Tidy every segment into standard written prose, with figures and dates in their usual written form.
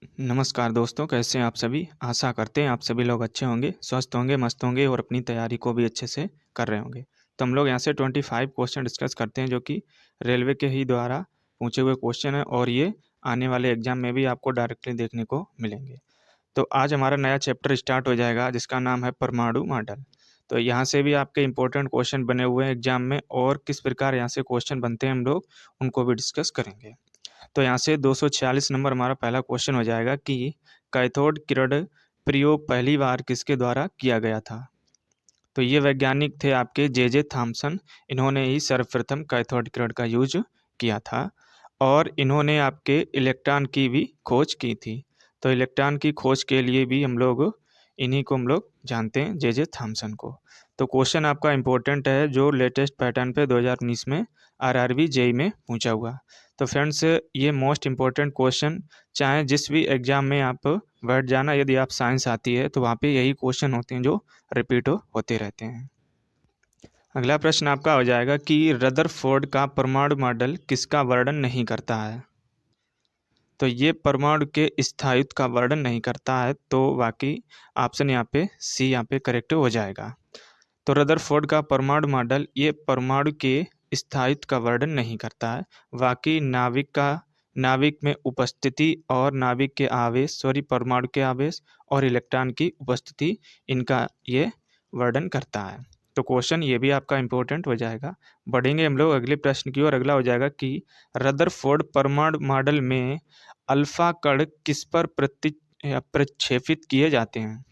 नमस्कार दोस्तों, कैसे हैं आप सभी? आशा करते हैं आप सभी लोग अच्छे होंगे, स्वस्थ होंगे, मस्त होंगे और अपनी तैयारी को भी अच्छे से कर रहे होंगे। तो हम लोग यहाँ से 25 क्वेश्चन डिस्कस करते हैं जो कि रेलवे के ही द्वारा पूछे हुए क्वेश्चन हैं और ये आने वाले एग्जाम में भी आपको डायरेक्टली देखने को मिलेंगे। तो आज हमारा नया चैप्टर स्टार्ट हो जाएगा जिसका नाम है परमाणु मॉडल। तो यहाँ से भी आपके इंपॉर्टेंट क्वेश्चन बने हुए हैं एग्जाम में और किस प्रकार यहाँ से क्वेश्चन बनते हैं हम लोग उनको भी डिस्कस करेंगे। तो यहाँ से 246 नंबर हमारा पहला क्वेश्चन हो जाएगा कि कैथोड किरण प्रयोग पहली बार किसके द्वारा किया गया था? तो ये वैज्ञानिक थे आपके जे थॉमसन। इन्होंने ही सर्वप्रथम कैथोड किरण का यूज किया था और इन्होंने आपके इलेक्ट्रॉन की भी खोज की थी। तो इलेक्ट्रॉन की खोज के लिए भी इन्हीं को हम लोग जानते हैं, जे थॉमसन को। तो क्वेश्चन आपका इम्पोर्टेंट है जो लेटेस्ट पैटर्न पे 2019 में आरआरबी जेईई में पूछा हुआ। तो फ्रेंड्स, ये मोस्ट इम्पोर्टेंट क्वेश्चन चाहे जिस भी एग्जाम में आप बैठ जाना, यदि आप साइंस आती है तो वहाँ पे यही क्वेश्चन होते हैं जो रिपीट होते रहते हैं। अगला प्रश्न आपका हो जाएगा कि रदरफोर्ड का परमाणु मॉडल किसका वर्णन नहीं करता है? तो ये परमाणु के स्थायित्व का वर्णन नहीं करता है, तो बाकी ऑप्शन यहाँ पे सी यहाँ पे करेक्ट हो जाएगा। तो रदरफोर्ड का परमाणु मॉडल ये परमाणु के स्थायित्व का वर्णन नहीं करता है, बाकी नाविक में उपस्थिति और नाविक के आवेश परमाणु के आवेश और इलेक्ट्रॉन की उपस्थिति, इनका ये वर्णन करता है। तो क्वेश्चन ये भी आपका इम्पोर्टेंट हो जाएगा। बढ़ेंगे हम लोग अगले प्रश्न की ओर। अगला हो जाएगा कि रदरफोर्ड परमाणु मॉडल में अल्फा कण किस पर प्रक्षेपित किए जाते हैं?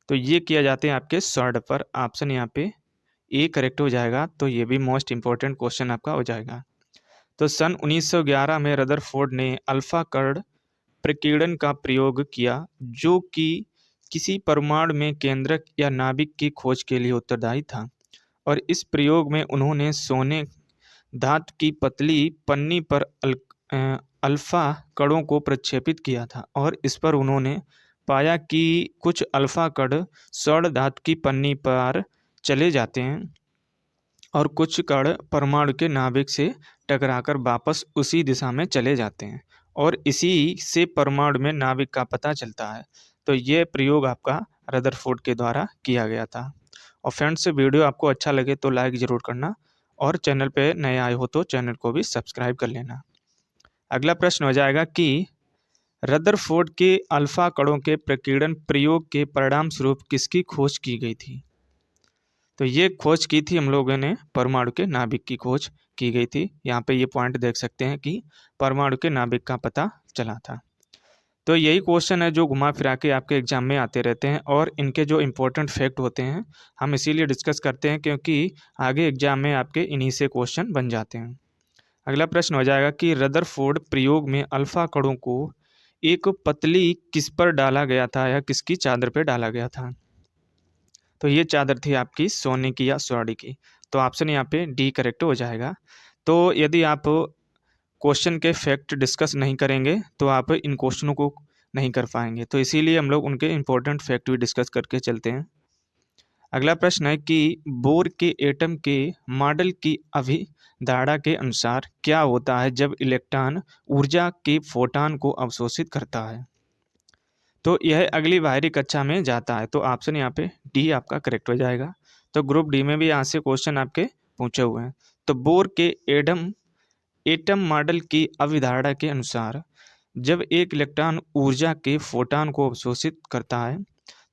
तो ये किया जाते हैं आपके स्वर्ण पर। ऑप्शन यहाँ पे ए करेक्ट हो जाएगा। तो ये भी मोस्ट इम्पोर्टेंट क्वेश्चन आपका हो जाएगा। तो सन 1911 में रदरफोर्ड ने अल्फा कण प्रकीर्णन का प्रयोग किया जो कि किसी परमाणु में केंद्रक या नाभिक की खोज के लिए उत्तरदायी था। और इस प्रयोग में उन्होंने सोने धातु की पतली पन्नी पर अल्फा कणों को प्रक्षेपित किया था और इस पर उन्होंने पाया कि कुछ अल्फा कण स्वर्ण धातु की पन्नी पर चले जाते हैं और कुछ कण परमाणु के नाभिक से टकराकर वापस उसी दिशा में चले जाते हैं और इसी से परमाणु में नाभिक का पता चलता है। तो ये प्रयोग आपका रदरफोर्ड के द्वारा किया गया था। और फ्रेंड्स, वीडियो आपको अच्छा लगे तो लाइक ज़रूर करना और चैनल पे नए आए हो तो चैनल को भी सब्सक्राइब कर लेना। अगला प्रश्न हो जाएगा कि रदरफोर्ड के अल्फा कणों के प्रकीर्णन प्रयोग के परिणाम स्वरूप किसकी खोज की गई थी? तो ये खोज की थी हम लोगों ने परमाणु के नाभिक की खोज की गई थी। यहाँ पे ये पॉइंट देख सकते हैं कि परमाणु के नाभिक का पता चला था। तो यही क्वेश्चन है जो घुमा फिरा के आपके एग्जाम में आते रहते हैं और इनके जो इम्पोर्टेंट फैक्ट होते हैं हम इसीलिए डिस्कस करते हैं क्योंकि आगे एग्जाम में आपके इन्हीं से क्वेश्चन बन जाते हैं। अगला प्रश्न हो जाएगा कि रदरफोर्ड प्रयोग में अल्फा कणों को एक पतली किस पर डाला गया था या किसकी चादर पर डाला गया था? तो ये चादर थी आपकी सोने की या स्वर्ण की। तो ऑप्शन यहाँ पे डी करेक्ट हो जाएगा। तो यदि आप क्वेश्चन के फैक्ट डिस्कस नहीं करेंगे तो आप इन क्वेश्चनों को नहीं कर पाएंगे, तो इसीलिए हम लोग उनके इम्पोर्टेंट फैक्ट भी डिस्कस करके चलते हैं। अगला प्रश्न है कि बोर के एटम के मॉडल की अभिधारणा के अनुसार क्या होता है जब इलेक्ट्रॉन ऊर्जा के फोटॉन को अवशोषित करता है? तो यह अगली बाहरी कक्षा में जाता है। तो ऑप्शन यहाँ पे डी आपका करेक्ट हो जाएगा। तो ग्रुप डी में भी यहाँ से क्वेश्चन आपके पूछे हुए हैं। तो बोर के एटम मॉडल की अवधारणा के अनुसार जब एक इलेक्ट्रॉन ऊर्जा के फोटॉन को अवशोषित करता है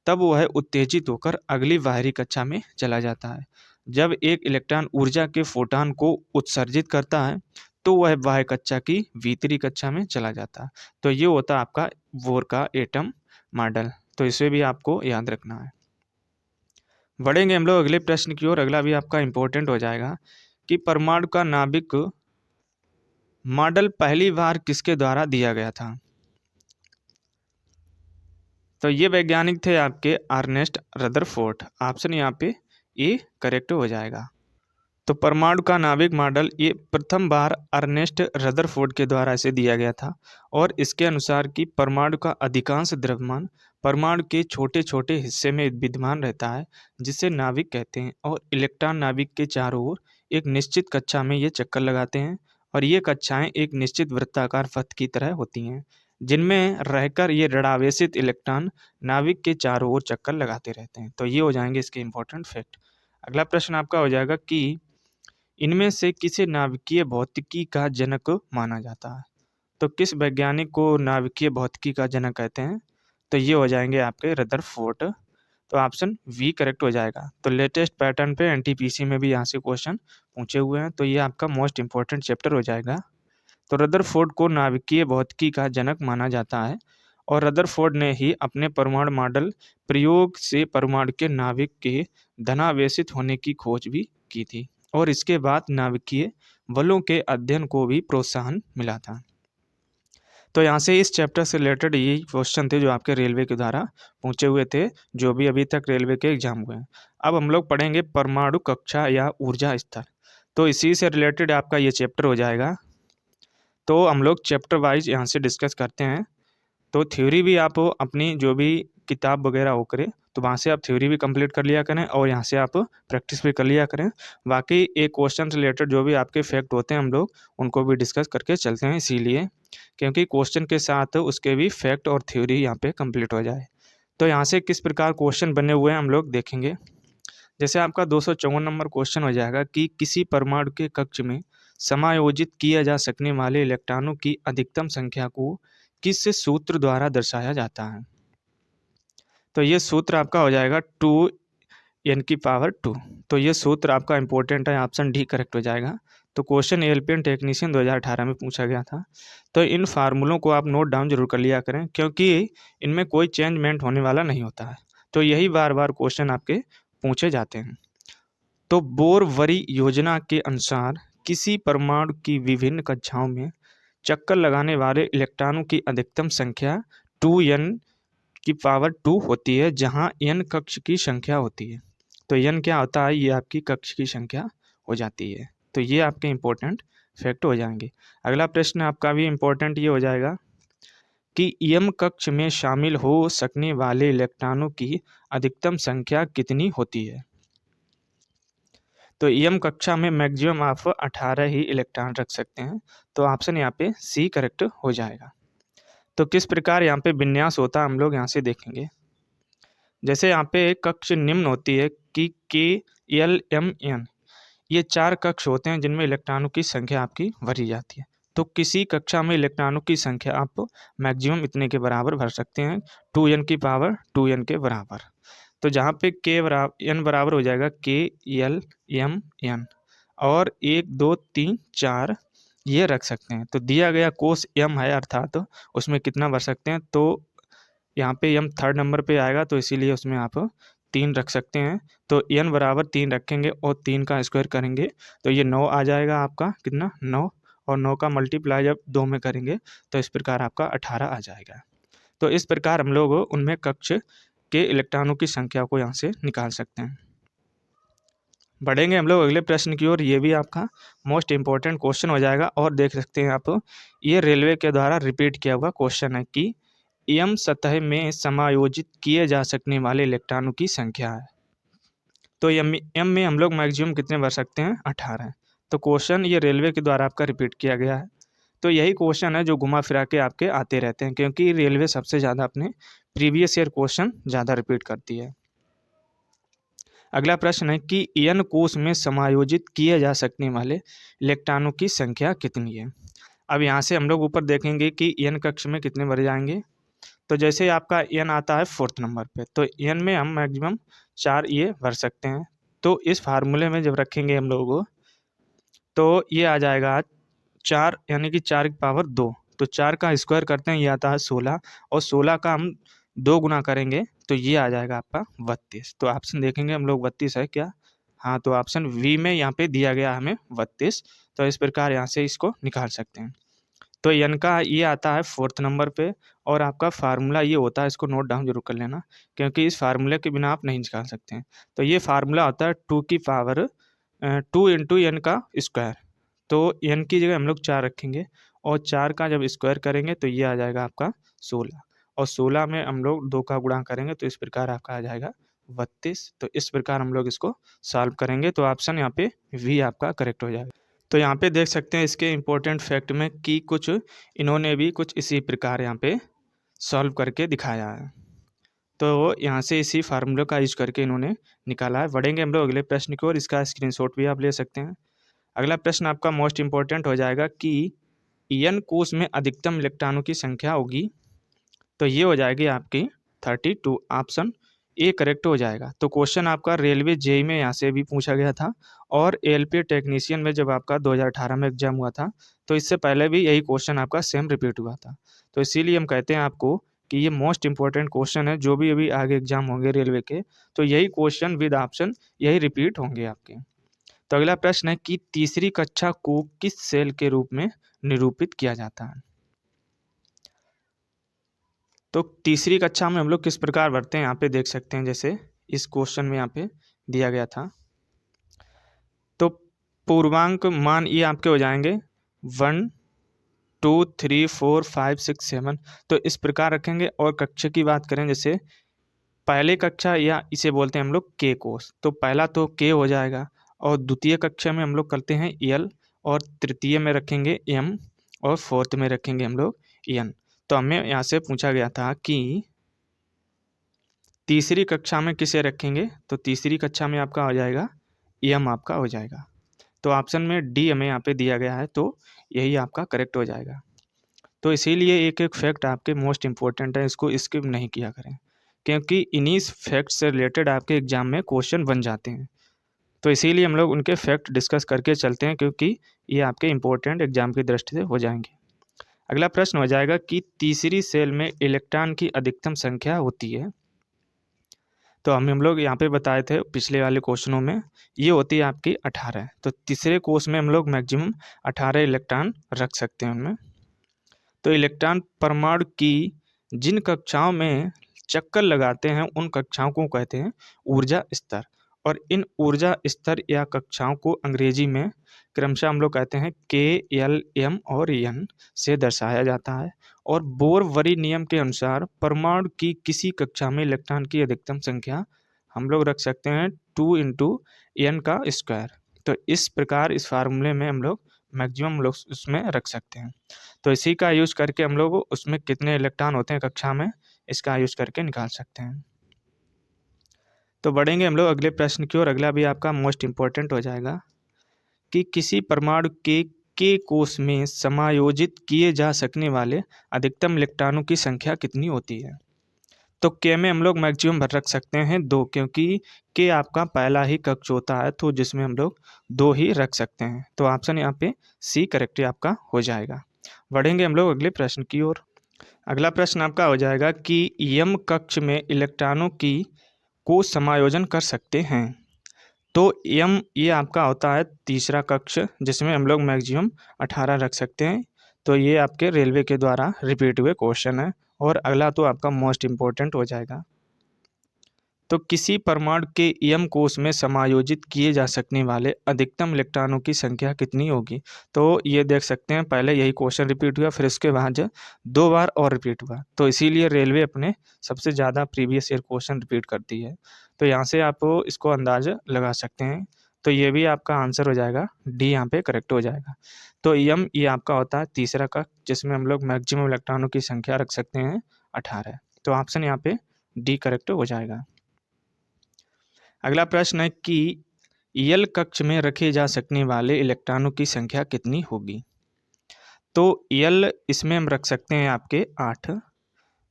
तब वह उत्तेजित होकर अगली बाहरी कक्षा में चला जाता है। जब एक इलेक्ट्रॉन ऊर्जा के फोटॉन को उत्सर्जित करता है तो वह बाह्य कक्षा की भीतरी कक्षा में चला जाता है। तो ये होता है आपका बोर का एटम मॉडल। तो इसे भी आपको याद रखना है। बढ़ेंगे हम लोग अगले प्रश्न की ओर। अगला भी आपका इंपॉर्टेंट हो जाएगा कि परमाणु का नाभिक मॉडल पहली बार किसके द्वारा दिया गया था? तो ये वैज्ञानिक थे आपके अर्नेस्ट रदरफोर्ड। ऑप्शन यहाँ पे ए करेक्ट हो जाएगा। तो परमाणु का नाभिक मॉडल ये प्रथम बार अर्नेस्ट रदरफोर्ड के द्वारा इसे दिया गया था और इसके अनुसार कि परमाणु का अधिकांश द्रव्यमान परमाणु के छोटे छोटे हिस्से में विद्यमान रहता है जिसे नाभिक कहते हैं और इलेक्ट्रॉन नाभिक के चारों ओर एक निश्चित कक्षा में ये चक्कर लगाते हैं और ये कक्षाएं एक निश्चित वृत्ताकार पथ की तरह होती हैं जिनमें रहकर ये ऋणावेशित इलेक्ट्रॉन नाभिक के चारों ओर चक्कर लगाते रहते हैं। तो ये हो जाएंगे इसके इंपॉर्टेंट फैक्ट। अगला प्रश्न आपका हो जाएगा कि इनमें से किसे नाभिकीय भौतिकी का जनक माना जाता है। तो किस वैज्ञानिक को नाभिकीय भौतिकी का जनक कहते हैं? तो ये हो जाएंगे आपके रदरफोर्ड। तो ऑप्शन वी करेक्ट हो जाएगा। तो लेटेस्ट पैटर्न पे एनटीपीसी में भी यहाँ से क्वेश्चन पूछे हुए हैं, तो ये आपका मोस्ट इंपॉर्टेंट चैप्टर हो जाएगा। तो रदरफोर्ड को नाभिकीय भौतिकी का जनक माना जाता है और रदरफोर्ड ने ही अपने परमाणु मॉडल प्रयोग से परमाणु के नाभिक के धनावेशित होने की खोज भी की थी और इसके बाद नाभिकीय बलों के अध्ययन को भी प्रोत्साहन मिला था। तो यहाँ से इस चैप्टर से रिलेटेड यही क्वेश्चन थे जो आपके रेलवे के द्वारा पूछे हुए थे, जो भी अभी तक रेलवे के एग्जाम हुए हैं। अब हम लोग पढ़ेंगे परमाणु कक्षा या ऊर्जा स्तर। तो इसी से रिलेटेड आपका ये चैप्टर हो जाएगा। तो हम लोग चैप्टर वाइज यहाँ से डिस्कस करते हैं। तो थ्योरी भी आप अपनी जो भी किताब वगैरह हो करें, तो वहाँ से आप थ्योरी भी कंप्लीट कर लिया करें और यहाँ से आप प्रैक्टिस भी कर लिया करें। बाकी एक क्वेश्चन से रिलेटेड जो भी आपके फैक्ट होते हैं हम लोग उनको भी डिस्कस करके चलते हैं, इसीलिए क्योंकि क्वेश्चन के साथ उसके भी फैक्ट और थ्योरी यहाँ पे कंप्लीट हो जाए। तो यहाँ से किस प्रकार क्वेश्चन बने हुए हैं हम लोग देखेंगे। जैसे आपका 254 नंबर क्वेश्चन हो जाएगा कि किसी परमाणु के कक्ष में समायोजित किया जा सकने वाले इलेक्ट्रॉनों की अधिकतम संख्या को किस सूत्र द्वारा दर्शाया जाता है। तो ये सूत्र आपका हो जाएगा 2n⁻²। तो ये सूत्र आपका इंपॉर्टेंट है, ऑप्शन डी करेक्ट हो जाएगा। तो क्वेश्चन एएलपीएन टेक्नीशियन 2018 में पूछा गया था। तो इन फार्मूलों को आप नोट डाउन जरूर कर लिया करें क्योंकि इनमें कोई चेंजमेंट होने वाला नहीं होता है, तो यही बार बार क्वेश्चन आपके पूछे जाते हैं। तो बोर-वरी योजना के अनुसार किसी परमाणु की विभिन्न कक्षाओं में चक्कर लगाने वाले इलेक्ट्रॉनों की अधिकतम संख्या 2n⁻² होती है, जहां n कक्ष की संख्या होती है। तो n क्या होता है, ये आपकी कक्ष की संख्या हो जाती है। तो ये आपके इंपॉर्टेंट फैक्ट हो जाएंगे। अगला प्रश्न आपका भी इंपॉर्टेंट ये हो जाएगा कि m कक्ष में शामिल हो सकने वाले इलेक्ट्रॉनों की अधिकतम संख्या कितनी होती है। तो एम कक्षा में मैक्सिमम आप 18 ही इलेक्ट्रॉन रख सकते हैं। तो ऑप्शन यहाँ पे सी करेक्ट हो जाएगा। तो किस प्रकार यहाँ पे विन्यास होता है हम लोग यहाँ से देखेंगे। जैसे यहाँ पे कक्ष निम्न होती है कि K, L, M, N, ये 4 कक्ष होते हैं जिनमें इलेक्ट्रॉनों की संख्या आपकी भरी जाती है। तो किसी कक्षा में इलेक्ट्रॉनों की संख्या आप मैक्सिमम इतने के बराबर भर सकते हैं, 2n⁻²n के बराबर। तो जहाँ पे n बराबर हो जाएगा K, L, M, N और 1, 2, 3, 4 ये रख सकते हैं। तो दिया गया कोष m है, अर्थात उसमें कितना भर सकते हैं। तो यहाँ पे m थर्ड नंबर पे आएगा, तो इसीलिए उसमें आप 3 रख सकते हैं। तो n बराबर 3 रखेंगे और 3 का स्क्वायर करेंगे तो ये 9 आ जाएगा आपका, कितना 9, और 9 का मल्टीप्लाई जब 2 में करेंगे तो इस प्रकार आपका 18 आ जाएगा। तो इस प्रकार हम लोग उनमें कक्ष के इलेक्ट्रॉनों की संख्या को यहाँ से निकाल सकते हैं। बढ़ेंगे हम लोग अगले प्रश्न की ओर। ये भी आपका मोस्ट इंपॉर्टेंट क्वेश्चन हो जाएगा और देख सकते हैं आप, ये रेलवे के द्वारा रिपीट किया हुआ क्वेश्चन है कि एम सतह में समायोजित किए जा सकने वाले इलेक्ट्रॉनों की संख्या है। तो एम में हम लोग मैक्सिमम कितने भर सकते हैं, 18। तो क्वेश्चन ये रेलवे के द्वारा आपका रिपीट किया गया है। तो यही क्वेश्चन है जो घुमा फिरा के आपके आते रहते हैं, क्योंकि रेलवे सबसे ज़्यादा अपने प्रीवियस ईयर क्वेश्चन ज़्यादा रिपीट करती है। अगला प्रश्न है कि एन कोष में समायोजित किए जा सकने वाले इलेक्ट्रॉनों की संख्या कितनी है। अब यहाँ से हम लोग ऊपर देखेंगे कि एन कक्ष में कितने भर जाएंगे। तो जैसे आपका एन आता है 4th नंबर पे, तो एन में हम मैक्सिमम 4 ये भर सकते हैं। तो इस फार्मूले में जब रखेंगे हम लोग तो ये आ जाएगा 4, यानी कि 4 की पावर 2। तो 4 का स्क्वायर करते हैं, ये आता है 16, और 16 का हम 2 गुना करेंगे तो ये आ जाएगा आपका 32। तो ऑप्शन देखेंगे हम लोग 32 है क्या, हाँ, तो ऑप्शन वी में यहाँ पे दिया गया हमें 32। तो इस प्रकार यहाँ से इसको निकाल सकते हैं। तो एन का ये आता है 4th नंबर पे और आपका फार्मूला ये होता है, इसको नोट डाउन जरूर कर लेना क्योंकि इस फार्मूले के बिना आप नहीं निकाल सकते हैं। तो ये फार्मूला होता है 2 की पावर 2 इंटू एन का स्क्वायर। तो एन की जगह हम लोग 4 रखेंगे और 4 का जब स्क्वायर करेंगे तो ये आ जाएगा आपका 16, और 16 में हम लोग 2 का गुणा करेंगे तो इस प्रकार आपका आ जाएगा 32। तो इस प्रकार हम लोग इसको सॉल्व करेंगे। तो ऑप्शन यहाँ पे वी आपका करेक्ट हो जाएगा। तो यहाँ पे देख सकते हैं इसके इम्पोर्टेंट फैक्ट में कि कुछ इन्होंने भी कुछ इसी प्रकार यहाँ पे सॉल्व करके दिखाया है। तो यहाँ से इसी फार्मूले का यूज करके इन्होंने निकाला है। बढ़ेंगे हम लोग अगले प्रश्न की ओर, इसका स्क्रीनशॉट भी आप ले सकते हैं। अगला प्रश्न आपका मोस्ट इंपॉर्टेंट हो जाएगा कि एन कोष में अधिकतम इलेक्ट्रॉनों की संख्या होगी। तो ये हो जाएगी आपकी 32, ऑप्शन ए करेक्ट हो जाएगा। तो क्वेश्चन आपका रेलवे जेई में यहाँ से भी पूछा गया था और एएलपी टेक्नीशियन में जब आपका 2018 में एग्जाम हुआ था तो इससे पहले भी यही क्वेश्चन आपका सेम रिपीट हुआ था। तो इसीलिए हम कहते हैं आपको कि ये मोस्ट इंपॉर्टेंट क्वेश्चन है। जो भी अभी आगे एग्जाम होंगे रेलवे के तो यही क्वेश्चन विद ऑप्शन यही रिपीट होंगे आपके। तो अगला प्रश्न है कि तीसरी कक्षा को किस सेल के रूप में निरूपित किया जाता है। तो तीसरी कक्षा में हम लोग किस प्रकार बढ़ते हैं यहाँ पे देख सकते हैं, जैसे इस क्वेश्चन में यहाँ पे दिया गया था। तो पूर्वांक मान ये आपके हो जाएंगे 1 2 3 4 5 6 7। तो इस प्रकार रखेंगे। और कक्षा की बात करें जैसे पहले कक्षा या इसे बोलते हैं हम लोग के कोष, तो पहला तो के हो जाएगा और द्वितीय कक्षा में हम लोग करते हैं एल और तृतीय में रखेंगे एम और फोर्थ में रखेंगे हम लोग एन। तो हमें यहाँ से पूछा गया था कि तीसरी कक्षा में किसे रखेंगे, तो तीसरी कक्षा में आपका हो जाएगा एम आपका हो जाएगा। तो ऑप्शन में डी हमें यहाँ पे दिया गया है, तो यही आपका करेक्ट हो जाएगा। तो इसीलिए एक एक फैक्ट आपके मोस्ट इंपॉर्टेंट है, इसको स्किप नहीं किया करें क्योंकि इन्हीं फैक्ट से रिलेटेड आपके एग्जाम में क्वेश्चन बन जाते हैं। तो इसीलिए हम लोग उनके फैक्ट डिस्कस करके चलते हैं क्योंकि ये आपके इंपॉर्टेंट एग्जाम की दृष्टि से हो जाएंगे। अगला प्रश्न हो जाएगा कि तीसरी सेल में इलेक्ट्रॉन की अधिकतम संख्या होती है। तो हम लोग यहाँ पे बताए थे पिछले वाले क्वेश्चनों में, ये होती है आपकी 18। तो तीसरे कोष में हम लोग मैक्सिमम 18 इलेक्ट्रॉन रख सकते हैं उनमें। तो इलेक्ट्रॉन परमाणु की जिन कक्षाओं में चक्कर लगाते हैं उन कक्षाओं को कहते हैं ऊर्जा स्तर। और इन ऊर्जा स्तर या कक्षाओं को अंग्रेजी में क्रमशः हम लोग कहते हैं के, एल, एम और एन से दर्शाया जाता है। और बोर-वरी नियम के अनुसार परमाणु की किसी कक्षा में इलेक्ट्रॉन की अधिकतम संख्या हम लोग रख सकते हैं 2 इंटू एन का स्क्वायर। तो इस प्रकार इस फार्मूले में हम लोग मैक्सिमम लोग उसमें रख सकते हैं। तो इसी का यूज करके हम लोग उसमें कितने इलेक्ट्रॉन होते हैं कक्षा में, इसका यूज करके निकाल सकते हैं। तो बढ़ेंगे हम लोग अगले प्रश्न की ओर। अगला भी आपका मोस्ट इंपॉर्टेंट हो जाएगा कि किसी परमाणु के कोष में समायोजित किए जा सकने वाले अधिकतम इलेक्ट्रॉनों की संख्या कितनी होती है। तो के में हम लोग मैक्सिमम भर रख सकते हैं 2, क्योंकि के आपका पहला ही कक्ष होता है तो जिसमें हम लोग 2 ही रख सकते हैं। तो ऑप्शन यहाँ पे सी करेक्ट आपका हो जाएगा। बढ़ेंगे हम लोग अगले प्रश्न की ओर। अगला प्रश्न आपका हो जाएगा कि यम कक्ष में इलेक्ट्रॉनों की को समायोजन कर सकते हैं। तो यम ये आपका होता है तीसरा कक्ष जिसमें हम लोग मैक्सिमम 18 रख सकते हैं। तो ये आपके रेलवे के द्वारा रिपीट हुए क्वेश्चन है। और अगला तो आपका मोस्ट इम्पोर्टेंट हो जाएगा। तो किसी परमाणु के एम कोष में समायोजित किए जा सकने वाले अधिकतम इलेक्ट्रॉनों की संख्या कितनी होगी। तो ये देख सकते हैं पहले यही क्वेश्चन रिपीट हुआ, फिर इसके बाद 2 बार और रिपीट हुआ। तो इसीलिए रेलवे अपने सबसे ज़्यादा प्रीवियस ईयर क्वेश्चन रिपीट करती है। तो यहाँ से आप इसको अंदाज़ा लगा सकते हैं। तो ये भी आपका आंसर हो जाएगा डी, यहाँ पे करेक्ट हो जाएगा। तो एम ये आपका होता है तीसरा कक्ष जिसमें हम लोग मैक्सिमम इलेक्ट्रॉनों की संख्या रख सकते हैं 18। तो ऑप्शन यहाँ पे डी करेक्ट हो जाएगा। अगला प्रश्न है कि एल कक्ष में रखे जा सकने वाले इलेक्ट्रॉनों की संख्या कितनी होगी। तो एल इसमें हम रख सकते हैं आपके 8।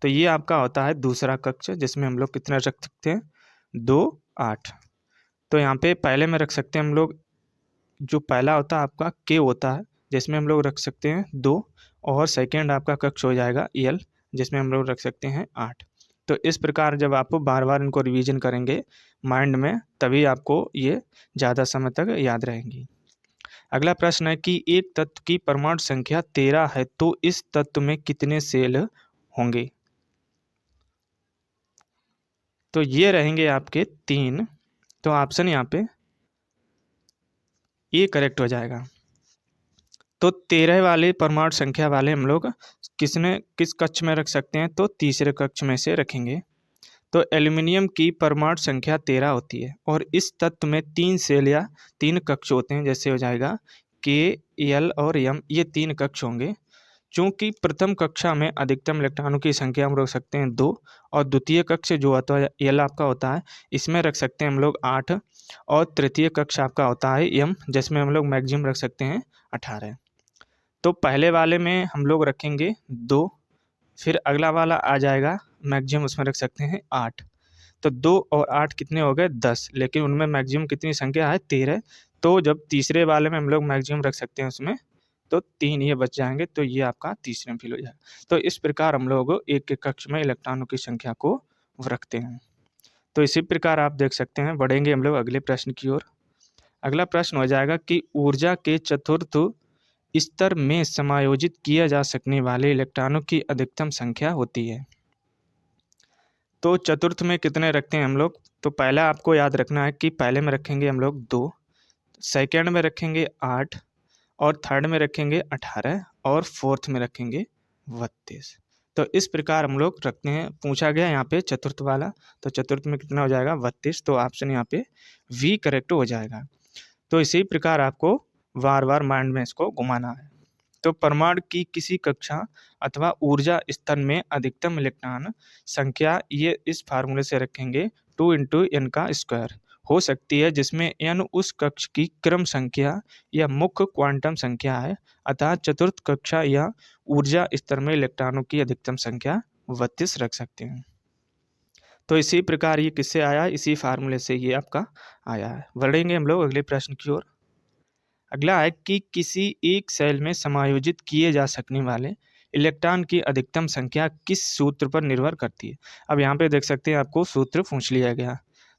तो ये आपका होता है दूसरा कक्ष जिसमें हम लोग कितना रख सकते हैं 2, 8। तो यहाँ पे पहले में रख सकते हैं हम लोग, जो पहला होता है आपका के होता है जिसमें हम लोग रख सकते हैं 2। और सेकेंड आपका कक्ष हो जाएगा एल जिसमें हम लोग रख सकते हैं 8। तो इस प्रकार जब आप बार बार इनको रिवीजन करेंगे माइंड में तभी आपको ये ज़्यादा समय तक याद रहेंगी। अगला प्रश्न है कि एक तत्व की परमाणु संख्या 13 है तो इस तत्व में कितने सेल होंगे। तो ये रहेंगे आपके 3। तो ऑप्शन यहाँ पे ये करेक्ट हो जाएगा। तो 13 वाले परमाणु संख्या वाले हम लोग किस कक्ष में रख सकते हैं, तो तीसरे कक्ष में से रखेंगे। तो एल्युमिनियम की परमाणु संख्या 13 होती है और इस तत्व में 3 सेल या 3 कक्ष होते हैं। जैसे हो जाएगा के, एल और एम ये 3 कक्ष होंगे। चूंकि प्रथम कक्षा में अधिकतम इलेक्ट्रॉनों की संख्या हम रख सकते हैं 2, और द्वितीय कक्ष जो होता है एल आपका होता है, इसमें रख सकते हैं हम लोग 8, और तृतीय कक्ष आपका होता है एम, जिसमें हम लोग मैक्सिमम रख सकते हैं 18। तो पहले वाले में हम लोग रखेंगे 2, फिर अगला वाला आ जाएगा मैक्सिमम, उसमें रख सकते हैं 8। तो 2 और 8 कितने हो गए 10, लेकिन उनमें मैक्सिमम कितनी संख्या है 13। तो जब तीसरे वाले में हम लोग मैक्सिमम रख सकते हैं उसमें, तो 3 ये बच जाएंगे, तो ये आपका तीसरे में फिल हो जाएगा। तो इस प्रकार हम लोग एक एक कक्ष में इलेक्ट्रॉनों की संख्या को रखते हैं। तो इसी प्रकार आप देख सकते हैं, बढ़ेंगे हम लोग अगले प्रश्न की ओर। अगला प्रश्न हो जाएगा कि ऊर्जा के चतुर्थ स्तर में समायोजित किया जा सकने वाले इलेक्ट्रॉनों की अधिकतम संख्या होती है। तो चतुर्थ में कितने रखते हैं हम लोग? तो पहला आपको याद रखना है कि पहले में रखेंगे हम लोग 2, सेकेंड में रखेंगे 8, और थर्ड में रखेंगे 18, और फोर्थ में रखेंगे 32। तो इस प्रकार हम लोग रखते हैं। पूछा गया यहाँ पे चतुर्थ वाला, तो चतुर्थ में कितना हो जाएगा 32। तो ऑप्शन यहाँ पे वी करेक्ट हो जाएगा। तो इसी प्रकार आपको बार बार माइंड में इसको घुमाना है। तो परमाणु की किसी कक्षा अथवा ऊर्जा स्तर में अधिकतम इलेक्ट्रॉन संख्या ये इस फार्मूले से रखेंगे 2 × n का स्क्वायर हो सकती है, जिसमें n उस कक्ष की क्रम संख्या या मुख्य क्वांटम संख्या है। अतः चतुर्थ कक्षा या ऊर्जा स्तर में इलेक्ट्रॉनों की अधिकतम संख्या 32 रख सकते हैं। तो इसी प्रकार ये किससे आया? इसी फार्मूले से ये आपका आया है। बढ़ेंगे हम लोग अगले प्रश्न की ओर। अगला है कि किसी एक सेल में समायोजित किए जा सकने वाले इलेक्ट्रॉन की अधिकतम संख्या किस सूत्र पर निर्भर करती है? अब यहाँ पे देख सकते हैं आपको सूत्र पूछ लिया गया,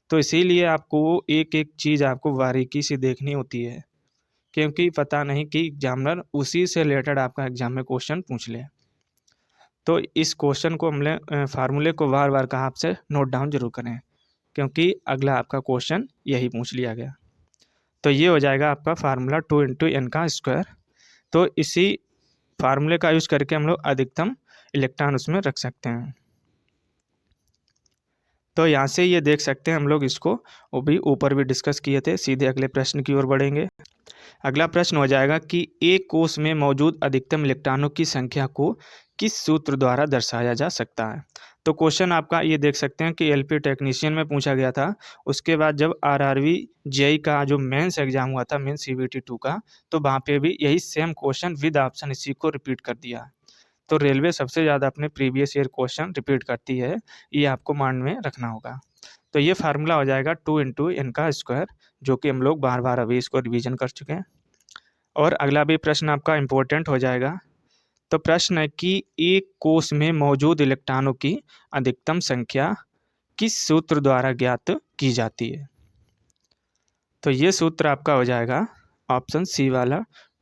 तो इसीलिए आपको एक एक चीज़ आपको बारीकी से देखनी होती है, क्योंकि पता नहीं कि एग्जामिनर उसी से रिलेटेड आपका एग्जाम में क्वेश्चन पूछ ले। तो इस क्वेश्चन को हमने फार्मूले को बार बार कहा आपसे नोट डाउन जरूर करें, क्योंकि अगला आपका क्वेश्चन यही पूछ लिया गया। तो ये हो जाएगा आपका फार्मूला 2 × n का स्क्वायर। तो इसी फार्मूले का यूज़ करके हम लोग अधिकतम इलेक्ट्रॉन उसमें रख सकते हैं। तो यहाँ से ये देख सकते हैं हम लोग इसको वो भी ऊपर भी डिस्कस किए थे। सीधे अगले प्रश्न की ओर बढ़ेंगे। अगला प्रश्न हो जाएगा कि एक कोश में मौजूद अधिकतम इलेक्ट्रॉनों की संख्या को किस सूत्र द्वारा दर्शाया जा सकता है? तो क्वेश्चन आपका ये देख सकते हैं कि एलपी टेक्नीशियन में पूछा गया था। उसके बाद जब आरआरबी जेई का जो मेंस एग्जाम हुआ था, मेंस सीबीटी 2 का, तो वहाँ पे भी यही सेम क्वेश्चन विद ऑप्शन इसी को रिपीट कर दिया। तो रेलवे सबसे ज़्यादा अपने प्रीवियस ईयर क्वेश्चन रिपीट करती है, ये आपको माइंड में रखना होगा। तो ये फार्मूला हो जाएगा 2 × n का स्क्वायर, जो कि हम लोग बार बार अभी इसको रिवीजन कर चुके हैं। और अगला भी प्रश्न आपका इम्पोर्टेंट हो जाएगा। तो प्रश्न है कि एक कोश में मौजूद इलेक्ट्रॉनों की अधिकतम संख्या किस सूत्र द्वारा ज्ञात की जाती है? तो ये सूत्र आपका हो जाएगा ऑप्शन सी वाला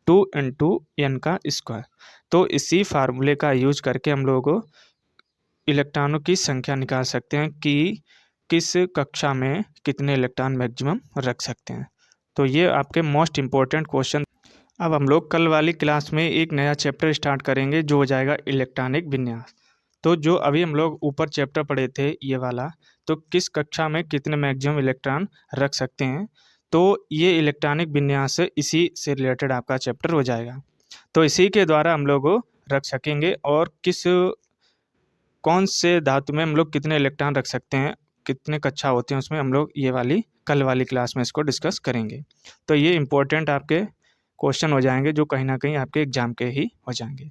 2 × n का स्क्वायर। तो इसी फार्मूले का यूज करके हम लोग इलेक्ट्रॉनों की संख्या निकाल सकते हैं कि किस कक्षा में कितने इलेक्ट्रॉन मैक्सिमम रख सकते हैं। तो ये आपके मोस्ट इम्पोर्टेंट क्वेश्चन। अब हम लोग कल वाली क्लास में एक नया चैप्टर स्टार्ट करेंगे, जो हो जाएगा इलेक्ट्रॉनिक विन्यास। तो जो अभी हम लोग ऊपर चैप्टर पढ़े थे ये वाला, तो किस कक्षा में कितने मैक्सिमम इलेक्ट्रॉन रख सकते हैं, तो ये इलेक्ट्रॉनिक विन्यास इसी से रिलेटेड आपका चैप्टर हो जाएगा। तो इसी के द्वारा हम लोग रख सकेंगे, और कौन से धातु में हम लोग कितने इलेक्ट्रॉन रख सकते हैं, कितने कक्षा होते हैं उसमें, हम लोग ये वाली कल वाली क्लास में इसको डिस्कस करेंगे। तो ये इम्पोर्टेंट आपके क्वेश्चन हो जाएंगे, जो कहीं ना कहीं आपके एग्जाम के ही हो जाएंगे।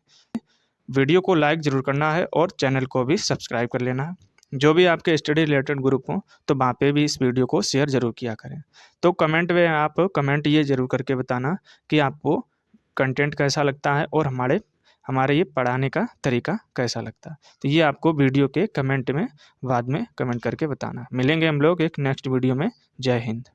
वीडियो को लाइक ज़रूर करना है और चैनल को भी सब्सक्राइब कर लेना है। जो भी आपके स्टडी रिलेटेड ग्रुप हो, तो वहाँ पे भी इस वीडियो को शेयर ज़रूर किया करें। तो कमेंट में आप कमेंट ये ज़रूर करके बताना कि आपको कंटेंट कैसा लगता है और हमारे ये पढ़ाने का तरीका कैसा लगता है। तो ये आपको वीडियो के कमेंट में बाद में कमेंट करके बताना। मिलेंगे हम लोग एक नेक्स्ट वीडियो में। जय हिंद।